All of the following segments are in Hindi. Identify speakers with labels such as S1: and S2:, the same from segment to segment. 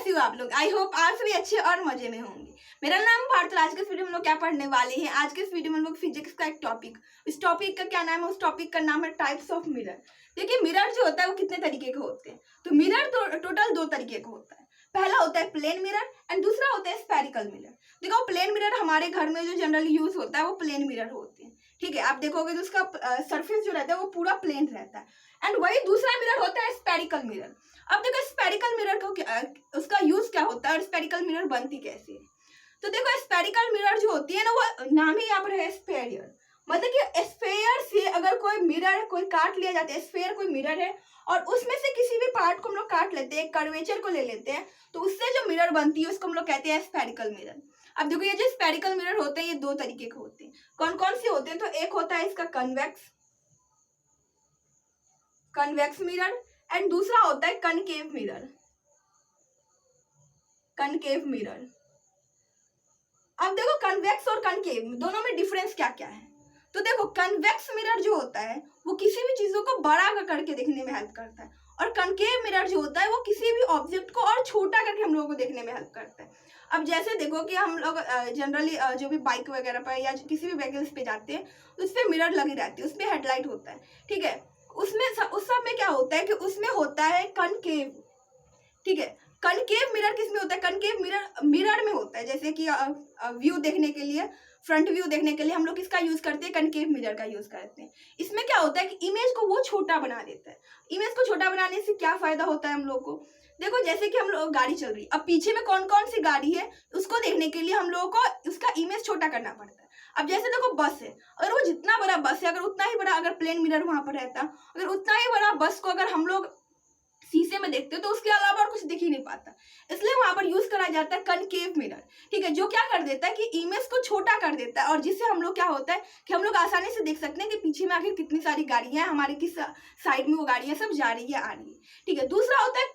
S1: कैसे हो आप लोग। आई होप आप सभी अच्छे और मजे में होंगे। मेरा नाम भारत। आज के इस वीडियो में हम लोग क्या पढ़ने वाले हैं। आज के इस वीडियो में हम लोग फिजिक्स का एक टॉपिक, इस टॉपिक का क्या नाम है, उस टॉपिक का नाम है टाइप्स ऑफ मिरर। देखिए मिरर जो होता है वो कितने तरीके के होते हैं। तो मिरर तो टोटल 2 तरीके का होता है। पहला होता है प्लेन मिरर एंड दूसरा होता है स्फेरिकल मिरर। देखो प्लेन मिरर हमारे घर में जो जनरली यूज होता है वो प्लेन मिरर होते हैं। ठीक है, आप देखोगे तो उसका सरफेस जो रहता है वो पूरा प्लेन रहता है। एंड वही दूसरा मिरर होता है स्फेरिकल मिरर। अब देखो स्फेरिकल मिरर को उसका यूज क्या होता है और स्फेरिकल मिरर बनती कैसे है। तो देखो स्फेरिकल मिरर जो होती है ना, वो नाम ही यहाँ पर है स्फेयर। मतलब कि स्फेयर से अगर कोई मिरर कोई काट लिया जाता है, स्फेयर कोई मिरर है और उसमें से किसी भी पार्ट को हम लोग काट लेते हैं, कर्वेचर को ले लेते हैं, तो उससे जो मिरर बनती है उसको हम लोग कहते हैं स्फेरिकल मिरर। अब देखो ये जो स्फेरिकल मिरर होते हैं ये 2 तरीके के होते हैं। कौन कौन से होते हैं, तो एक होता है इसका कन्वेक्स मिरर एंड दूसरा होता है कनकेव मिरर। अब देखो कन्वेक्स और कनकेव दोनों में डिफरेंस क्या क्या है। तो देखो कन्वेक्स मिरर जो होता है वो किसी भी चीजों को बड़ा करके देखने में हेल्प करता है और कनकेव मिरर जो होता है वो किसी भी ऑब्जेक्ट को और छोटा करके हम लोगों को देखने में हेल्प करता है। अब जैसे देखो कि हम लोग जनरली जो भी बाइक वगैरह पर या किसी भी व्हीकल्स पे जाते हैं उस पर मिरर लगी रहती है, उसमें हेडलाइट होता है। ठीक है, उसमें उस सब में क्या होता है कि उसमें होता है कनकेव। ठीक है, कनकेव मिरर किस में होता है, कनकेव मिरर में होता है। जैसे कि व्यू देखने के लिए, फ्रंट व्यू देखने के लिए हम लोग किसका यूज करते हैं, कनकेव मिरर का यूज करते हैं। इसमें क्या होता है कि इमेज को वो छोटा बना देता है। इमेज को छोटा बनाने से क्या फायदा होता है हम लोग को, देखो जैसे कि हम लोग गाड़ी चल रही है, अब पीछे में कौन कौन सी गाड़ी है उसको देखने के लिए हम लोगों को उसका इमेज छोटा करना पड़ता है। अब जैसे देखो बस है, अगर वो जितना बड़ा बस है, अगर उतना ही बड़ा अगर प्लेन मिरर वहां पर रहता, अगर उतना ही बड़ा बस को अगर हम लोग शीशे में देखते हो तो उसके अलावा और कुछ दिख ही नहीं पाता, इसलिए वहां पर यूज करा जाता है कनकेव मिरर। ठीक है, जो क्या कर देता है कि इमेज को छोटा कर देता है और जिससे हम लोग क्या होता है कि हम लोग आसानी से देख सकते हैं कि पीछे में आखिर कितनी सारी गाड़ियां हैं, हमारे किस साइड में वो गाड़ियां सब जा रही है आ रही है। ठीक है, दूसरा होता है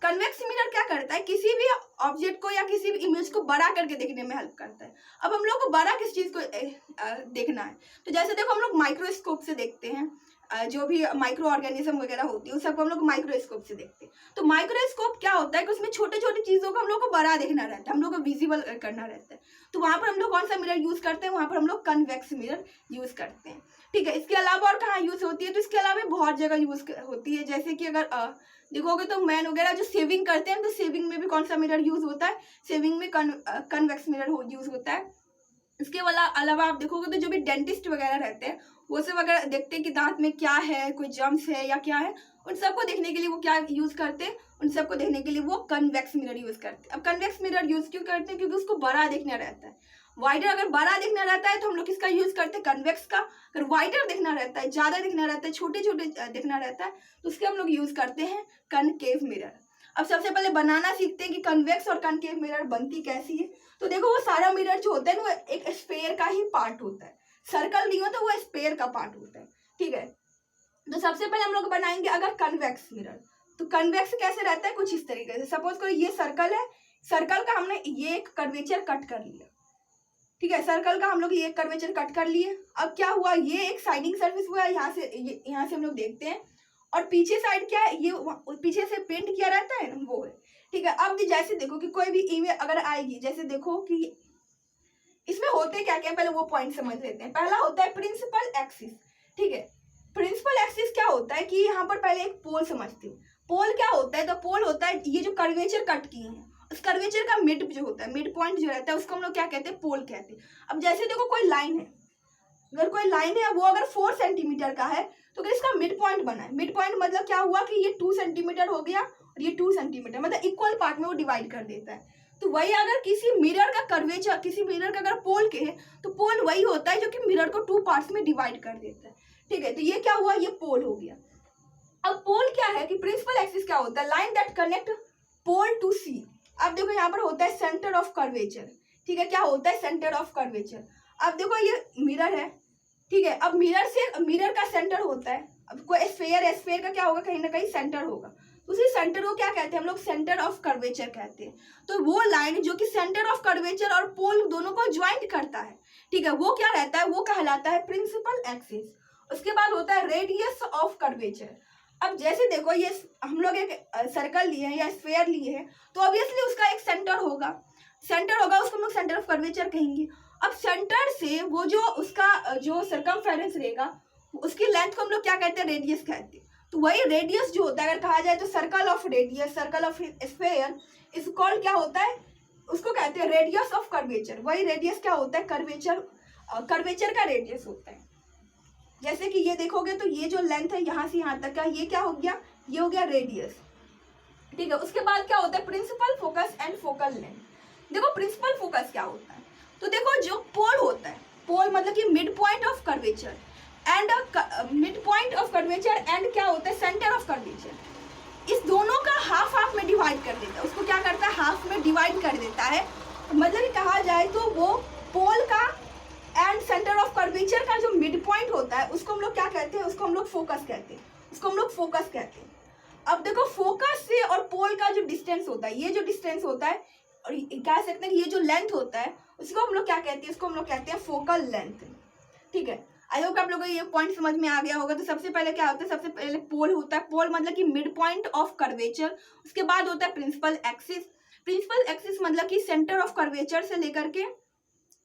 S1: कन्वेक्स मिरर क्या करता है, किसी भी ऑब्जेक्ट को या किसी भी इमेज को बड़ा करके देखने में हेल्प करता है। अब हम लोग को बड़ा किस चीज को देखना है, तो जैसे देखो हम लोग माइक्रोस्कोप से देखते हैं, जो भी माइक्रो ऑर्गेनिज्म वगैरह होती है उस सबको हम लोग माइक्रोस्कोप से देखते हैं। तो माइक्रोस्कोप क्या होता है कि उसमें छोटे छोटे चीजों को हम लोग को बड़ा देखना रहता है, हम लोग को विजिबल करना रहता है। तो वहां पर हम लोग कौन सा मिरर यूज करते हैं, वहां पर हम लोग कन्वेक्स मिरर यूज करते हैं। ठीक है, इसके अलावा और कहाँ यूज होती है, तो इसके अलावा बहुत जगह यूज होती है। जैसे कि अगर देखोगे तो मैन वगैरह जो सेविंग करते हैं तो सेविंग में भी कौन सा मिरर यूज होता है, सेविंग में कन्वेक्स मिरर यूज होता है। इसके अलावा आप देखोगे तो जो भी डेंटिस्ट वगैरह रहते हैं वो सब अगर देखते हैं कि दांत में क्या है, कोई जम्स है या क्या है, उन सबको देखने के लिए वो क्या यूज करते हैं, उन सबको देखने के लिए वो कन्वेक्स मिरर यूज करते हैं। अब कन्वेक्स मिरर यूज क्यों करते हैं, क्योंकि उसको बड़ा देखना रहता है। वाइडर अगर बड़ा देखना रहता है तो हम लोग किसका यूज करते हैं, कन्वेक्स का। अगर वाइडर देखना रहता है, ज्यादा देखना रहता है, छोटे छोटे देखना रहता है, तो उसके हम लोग यूज करते हैं कनकेव मिरर। अब सबसे पहले बनाना सीखते हैं कि कन्वेक्स और कनकेव मिरर बनती कैसी है। तो देखो वो सारा मिरर जो होता है ना वो एक स्फेयर का ही पार्ट होता है, सर्कल नहीं होता, वो स्फेयर का पार्ट होता है। ठीक है, तो सबसे पहले हम लोग बनाएंगे अगर कन्वेक्स मिरर, तो कन्वेक्स कैसे रहता है, कुछ इस तरीके से। सपोज करो ये सर्कल है, सर्कल का हमने ये एक कर्वेचर कट कर लिया। ठीक है, सर्कल का हम लोग ये कर्वेचर कट कर लिए। अब क्या हुआ, ये एक साइडिंग सरफेस हुआ, यहाँ से हम लोग देखते हैं, और पीछे साइड क्या है, ये पीछे से पेंट किया रहता है ना, वो है। ठीक है, अब जैसे देखो कि कोई भी इमेज अगर आएगी, जैसे देखो कि इसमें होते क्या क्या, पहले वो पॉइंट समझ लेते हैं। पहला होता है प्रिंसिपल एक्सिस। ठीक है, प्रिंसिपल एक्सिस क्या होता है कि यहाँ पर पहले एक पोल समझते हैं। पोल क्या होता है, तो पोल होता है ये जो कर्वेचर कट किए हैं उस कर्वेचर का मिड जो होता है, मिड पॉइंट जो रहता है उसको हम लोग क्या कहते हैं, पोल कहते हैं। अब जैसे देखो कोई लाइन है, अगर कोई लाइन है वो अगर 4 सेंटीमीटर का है तो अगर इसका मिड पॉइंट बना है, मिड पॉइंट मतलब क्या हुआ कि ये 2 सेंटीमीटर हो गया और ये 2 सेंटीमीटर, मतलब इक्वल पार्ट में वो डिवाइड कर देता है। तो वही अगर किसी मिरर का कर्वेचर, किसी मिरर का अगर पोल के है तो पोल वही होता है जो कि मिरर को 2 पार्ट्स में डिवाइड कर देता है। ठीक है, तो ये क्या हुआ, ये पोल हो गया। अब पोल क्या है कि प्रिंसिपल एक्सिस क्या होता है, line that connect pole to C. अब देखो यहाँ पर होता है सेंटर ऑफ कर्वेचर। ठीक है, क्या होता है, सेंटर ऑफ कर्वेचर। अब देखो ये मिरर है, ठीक है, अब मिरर का सेंटर होता है। अब कोई स्फेयर का क्या होगा, कहीं ना कहीं सेंटर होगा, उसी सेंटर को क्या कहते हैं हम लोग, सेंटर ऑफ कर्वेचर कहते हैं। तो वो लाइन जो कि सेंटर ऑफ कर्वेचर और पोल दोनों को ज्वाइंट करता है, ठीक है, वो क्या रहता है, वो कहलाता है प्रिंसिपल एक्सिस। उसके बाद होता है रेडियस ऑफ कर्वेचर। अब जैसे देखो ये हम लोग एक सर्कल लिए हैं या स्फेयर लिए हैं, तो ऑब्वियसली उसका एक सेंटर होगा, उसको हम लोग सेंटर ऑफ कर्वेचर कहेंगे। अब सेंटर से वो जो उसका जो सर्कमफेरेंस रहेगा उसकी लेंथ को हम लोग क्या कहते हैं, रेडियस कहते हैं। तो वही रेडियस जो होता है अगर कहा जाए तो circle of radius, circle of sphere इस कॉल्ड क्या होता है, उसको कहते हैं रेडियस ऑफ कर्वेचर। वही रेडियस क्या होता है, कर्वेचर का रेडियस होता है। जैसे कि ये देखोगे तो ये जो लेंथ है यहाँ से यहाँ तक का, ये क्या हो गया, ये हो गया रेडियस, ठीक है। उसके बाद क्या होता है, principal focus and focal length. देखो प्रिंसिपल फोकस क्या होता है, तो देखो जो पोल होता है, पोल मतलब कि mid point of curvature and mid point of curvature and क्या होता है, सेंटर ऑफ कर्वेचर, इस दोनों का हाफ हाफ में डिवाइड कर देता है। उसको क्या करता है, हाफ में डिवाइड कर देता है। मतलब कहा जाए तो वो पोल का एंड सेंटर ऑफ कर्वेचर का जो मिड पॉइंट होता है उसको हम लोग क्या कहते हैं, उसको हम लोग फोकस कहते हैं, अब देखो फोकस से और पोल का जो डिस्टेंस होता है, ये जो डिस्टेंस होता है और कह सकते हैं कि ये जो लेंथ होता है उसको हम लोग क्या कहते हैं, इसको हम लोग कहते हैं फोकल लेंथ, ठीक है। आई होप आप लोगों को ये पॉइंट समझ में आ गया होगा। तो सबसे पहले क्या होता है, सबसे पहले पोल होता है, पोल मतलब कि मिड पॉइंट ऑफ कर्वेचर। उसके बाद होता है प्रिंसिपल एक्सिस मतलब कि सेंटर ऑफ कर्वेचर से लेकर के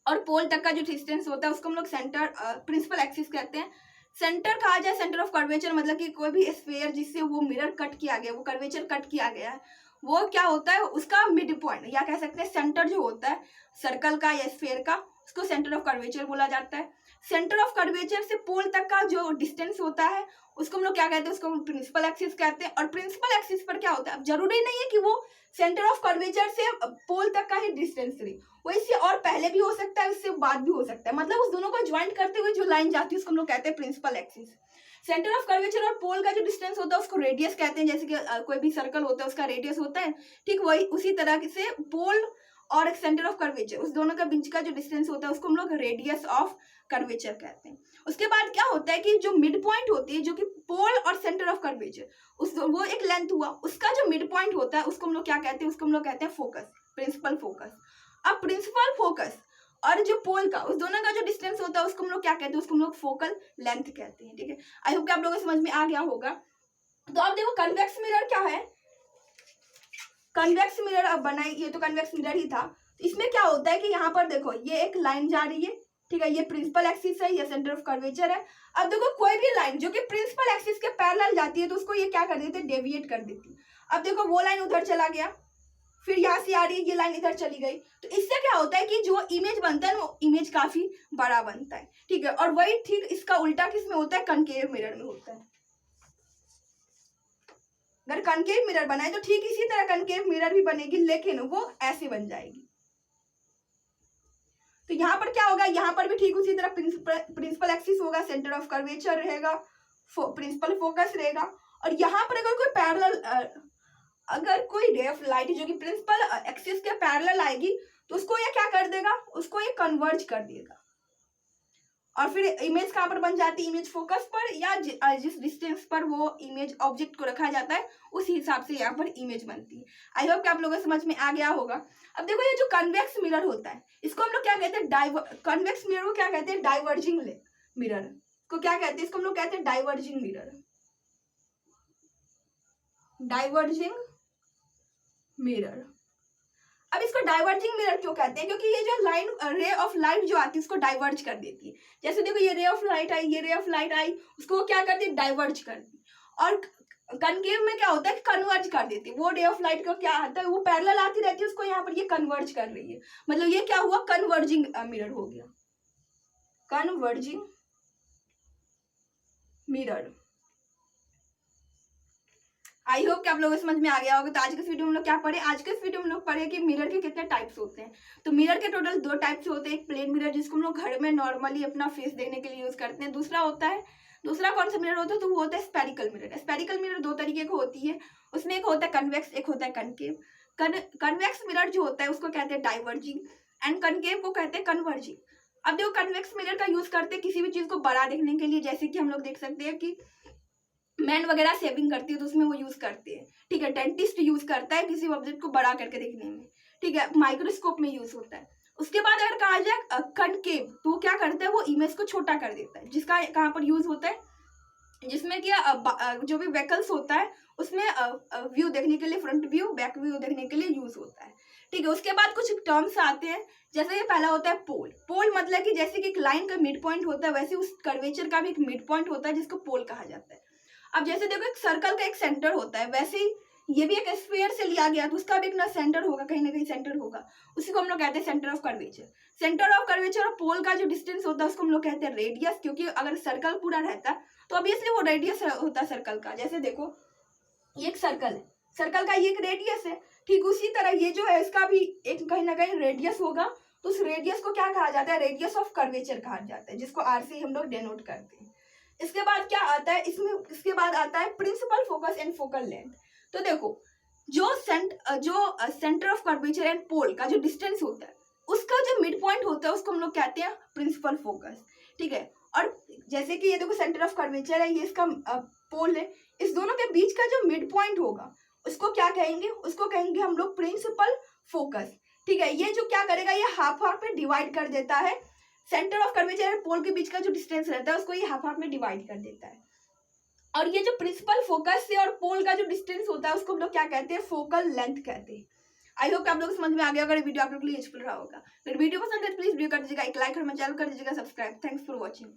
S1: और पोल तक का जो डिस्टेंस होता है उसको हम लोग प्रिंसिपल एक्सिस कहते हैं। सेंटर कहा जाए, सेंटर ऑफ कर्वेचर मतलब कि कोई भी स्फीयर जिससे वो मिरर कट किया गया, वो कर्वेचर कट किया गया है, वो क्या होता है, उसका मिड पॉइंट या कह सकते हैं सेंटर जो होता है सर्कल का या स्फीयर का, उसको सेंटर ऑफ कर्वेचर बोला जाता है। सेंटर ऑफ कर्वेचर से पोल तक का जो डिस्टेंस होता है उसको हम लोग क्या कहते हैं, उसको प्रिंसिपल एक्सिस कहते हैं। और प्रिंसिपल एक्सिस पर क्या होता है, अब जरूरी नहीं है कि वो सेंटर ऑफ कर्वेचर से पोल तक का ही डिस्टेंस रहे, वो इससे और पहले भी हो सकता है, उससे बाद भी हो सकता है। मतलब उस दोनों को ज्वाइंट करते हुए जो लाइन जाती है उसको हम लोग कहते हैं principal axis. Centre of curvature और पोल का जो डिस्टेंस होता है उसको रेडियस कहते हैं। जैसे कि कोई भी सर्कल होता है उसका रेडियस होता है, ठीक वही उसी तरह से पोल और एक सेंटर ऑफ कर्वेचर, उस दोनों का बीच का जो डिस्टेंस होता है उसको हम लोग रेडियस ऑफ कर्वेचर कहते हैं। उसके बाद क्या होता है कि जो मिड पॉइंट होती है, जो कि पोल और सेंटर ऑफ कर्वेचर, वो एक लेंथ हुआ, उसका जो मिड पॉइंट होता है उसको हम लोग क्या कहते हैं, उसको हम लोग कहते हैं फोकस, प्रिंसिपल फोकस। अब प्रिंसिपल फोकस और जो पोल का, उस दोनों का जो डिस्टेंस होता है उसको हम लोग क्या कहते हैं, उसको हम लोग फोकल लेंथ कहते हैं, ठीक है। आई होप कि आप लोगों को समझ में आ गया होगा। तो अब देखो कन्वेक्स मिरर क्या है, कन्वेक्स मिरर अब बनाई, ये तो कन्वेक्स मिरर ही था। इसमें क्या होता है कि यहाँ पर देखो ये एक लाइन जा रही है, ठीक है, ये प्रिंसिपल एक्सिस है, ये सेंटर ऑफ कर्वेचर है। अब देखो कोई भी लाइन जो कि प्रिंसिपल एक्सिस के पैरेलल जाती है तो उसको ये क्या कर देते हैं, डेविएट कर देती है। अब देखो वो लाइन उधर चला गया, फिर यहाँ से आ रही है, ये लाइन इधर चली गई, तो इससे क्या होता है कि जो इमेज बनता है वो इमेज काफी बड़ा बनता है, ठीक है। और वही ठीक इसका उल्टा किस में होता है, कनकेव मिरर में होता है। अगर कनकेव मिरर बनाए तो ठीक इसी तरह कनकेव मिरर भी बनेगी, लेकिन वो ऐसे बन जाएगी। तो यहाँ पर क्या होगा, यहाँ पर भी ठीक उसी तरह प्रिंसिपल एक्सिस होगा, सेंटर ऑफ कर्वेचर रहेगा, प्रिंसिपल फोकस रहेगा। और यहाँ पर अगर कोई पैरेलल, अगर कोई रे ऑफ लाइट जो कि प्रिंसिपल एक्सिस के पैरेलल आएगी तो उसको ये क्या कर देगा, उसको ये कन्वर्ज कर देगा। और फिर इमेज कहाँ पर बन जाती है, इमेज फोकस पर या जिस डिस्टेंस पर वो इमेज ऑब्जेक्ट को रखा जाता है उस हिसाब से यहाँ पर इमेज बनती है। आई होप कि आप लोगों को समझ में आ गया होगा। अब देखो ये जो कन्वेक्स मिरर होता है इसको हम लोग क्या कहते हैं, कन्वेक्स मिरर को क्या कहते हैं, डाइवर्जिंग मिरर को क्या कहते हैं, इसको हम लोग कहते हैं डाइवर्जिंग मिरर, डाइवर्जिंग मिरर। अब इसको डाइवर्जिंग मिरर क्यों कहते हैं, क्योंकि ये जो लाइन रे ऑफ लाइट जो आती है उसको डाइवर्ज कर देती है। जैसे देखो ये रे ऑफ लाइट आई, ये रे ऑफ लाइट आई, उसको क्या करती है, डाइवर्ज कर दी। और कनकेव में क्या होता है कि कन्वर्ज कर देती है। वो रे ऑफ लाइट का क्या आता है, वो पैरेलल आती रहती है, उसको यहाँ पर ये कन्वर्ज कर रही है, मतलब ये क्या हुआ, कन्वर्जिंग मिरर हो गया, कन्वर्जिंग मिरर। आई होप कि आप लोगों को समझ में आ गया होगा। तो आज के वीडियो में हम लोग क्या पढ़े, आज के वीडियो में हम लोग पढ़े कि मिरर के कितने टाइप्स होते हैं। तो मिरर के टोटल 2 टाइप्स होते हैं, एक प्लेन मिरर जिसको हम लोग घर में नॉर्मली अपना फेस देखने के लिए यूज करते हैं, दूसरा कौन सा मिरर होता है, तो वो होता है स्पेरिकल मिरर। स्पेरिकल मिरर 2 तरीके का होती है, उसमें एक होता है कन्वेक्स, एक होता है कनकेव। कन्वेक्स मिरर जो होता है उसको कहते हैं डाइवर्जिंग एंड कनकेव को कहते हैं कन्वर्जिंग। अब देखो कन्वेक्स मिरर का यूज करते हैं किसी भी चीज को बड़ा देखने के लिए, जैसे कि हम लोग देख सकते हैं कि मैन वगैरह शेविंग करती है तो उसमें वो यूज करते हैं, ठीक है। डेंटिस्ट यूज करता है किसी ऑब्जेक्ट को बड़ा करके देखने में, ठीक है, माइक्रोस्कोप में यूज होता है। उसके बाद अगर कहा जाए कनकेव तो वो क्या करता है, वो इमेज को छोटा कर देता है, जिसका कहाँ पर यूज होता है, जिसमें कि जो भी व्हीकल्स होता है उसमें व्यू देखने के लिए, फ्रंट व्यू बैक व्यू देखने के लिए यूज होता है। ठीक है, उसके बाद कुछ टर्म्स आते हैं, जैसे ये पहला होता है पोल। पोल मतलब कि जैसे कि एक लाइन का मिड पॉइंट होता है, वैसे उस कर्वेचर का भी एक मिड पॉइंट होता है जिसको पोल कहा जाता है। अब जैसे देखो एक सर्कल का एक सेंटर होता है, वैसे ही ये भी एक स्फीयर से लिया गया तो उसका भी एक ना सेंटर होगा, कहीं ना कहीं सेंटर होगा, उसी को हम लोग कहते हैं centre of curvature. Centre of curvature और पोल का जो डिस्टेंस होता है उसको हम लोग कहते हैं रेडियस, क्योंकि अगर सर्कल पूरा रहता तो ऑब्वियसली वो रेडियस होता है सर्कल का। जैसे देखो ये एक सर्कल है, सर्कल का ये एक रेडियस है, ठीक उसी तरह ये जो है इसका भी एक कहीं ना कहीं रेडियस होगा, तो उस रेडियस को क्या कहा जाता है, रेडियस ऑफ कर्वेचर कहा जाता है, जिसको आर से हम लोग डेनोट करते हैं। इसके बाद क्या आता है इसमें, इसके बाद आता है principal focus and focal length. तो देखो जो centre of curvature and pole का जो डिस्टेंस होता है उसका जो मिड पॉइंट होता है उसको हम लोग कहते हैं प्रिंसिपल फोकस। ठीक है, और जैसे कि ये देखो सेंटर ऑफ कर्वेचर है, ये इसका पोल है, इस दोनों के बीच का जो मिड पॉइंट होगा उसको क्या कहेंगे, उसको कहेंगे हम लोग प्रिंसिपल फोकस। ठीक है, ये जो क्या करेगा, ये हाफ हाफ में डिवाइड कर देता है, सेंटर ऑफ कर्वेचर और पोल के बीच का जो डिस्टेंस रहता है उसको ये हाफ हाफ में डिवाइड कर देता है। और ये जो प्रिंसिपल फोकस से और पोल का जो डिस्टेंस होता है उसको हम लोग क्या कहते हैं, फोकल लेंथ कहते हैं। आई होप आप लोग समझ में आ गया, अगर वीडियो आप लोग के लिए यूजफुल रहा होगा। अगर वीडियो पसंद है तो प्लीज वीडियो कर दीजिएगा एक लाइक और मेरे चैनल कर दीजिएगा सब्सक्राइब। Thanks for watching.